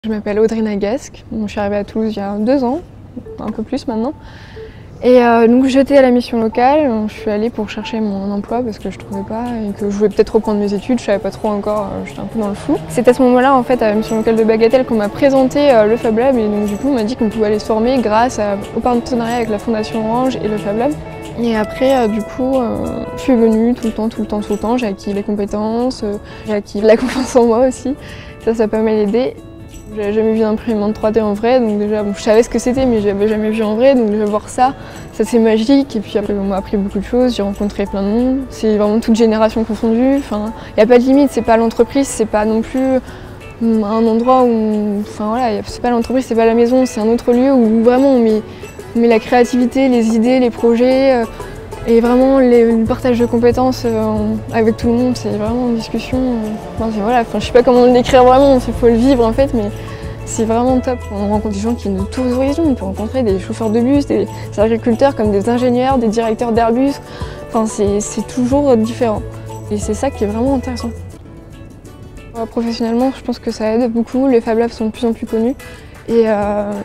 Je m'appelle Audrey Nagasque, je suis arrivée à Toulouse il y a 2 ans, un peu plus maintenant. Et donc j'étais à la mission locale, je suis allée pour chercher mon emploi parce que je trouvais pas et que je voulais peut-être reprendre mes études, je savais pas trop encore, j'étais un peu dans le flou. C'est à ce moment-là en fait à la mission locale de Bagatelle qu'on m'a présenté le Fab Lab et donc du coup on m'a dit qu'on pouvait aller se former grâce au partenariat avec la Fondation Orange et le Fab Lab. Et après du coup je suis venue tout le temps, j'ai acquis les compétences, j'ai acquis la confiance en moi aussi, ça a pas mal aidé. J'avais jamais vu d'imprimante 3D en vrai, donc déjà je savais ce que c'était mais je l'avais jamais vu en vrai, donc déjà voir ça c'est magique. Et puis après on m'a appris beaucoup de choses, j'ai rencontré plein de monde, c'est vraiment toute génération confondue, enfin il n'y a pas de limite, c'est pas l'entreprise, c'est pas non plus un endroit où, enfin voilà, c'est pas l'entreprise, c'est pas la maison, c'est un autre lieu où vraiment on met la créativité, les idées, les projets et vraiment le partage de compétences avec tout le monde, c'est vraiment une discussion. Voilà, je sais pas comment le décrire vraiment, il faut le vivre en fait, mais c'est vraiment top. On rencontre des gens qui viennent de tous horizons, on peut rencontrer des chauffeurs de bus, des agriculteurs comme des ingénieurs, des directeurs d'Airbus, enfin, c'est toujours différent. Et c'est ça qui est vraiment intéressant. Professionnellement, je pense que ça aide beaucoup, les Fab Labs sont de plus en plus connus. Et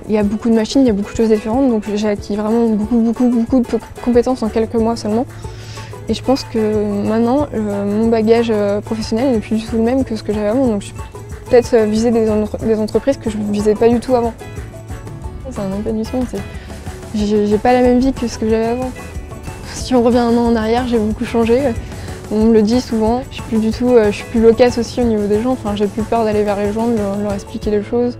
il y a beaucoup de machines, il y a beaucoup de choses différentes, donc j'ai acquis vraiment beaucoup de compétences en quelques mois seulement. Et je pense que maintenant, mon bagage professionnel n'est plus du tout le même que ce que j'avais avant, donc je vais peut-être viser des entreprises que je ne visais pas du tout avant. C'est un épanouissement, j'ai pas la même vie que ce que j'avais avant. Si on revient 1 an en arrière, j'ai beaucoup changé. On me le dit souvent, je suis plus loquace aussi au niveau des gens, enfin, j'ai plus peur d'aller vers les gens, de leur expliquer les choses.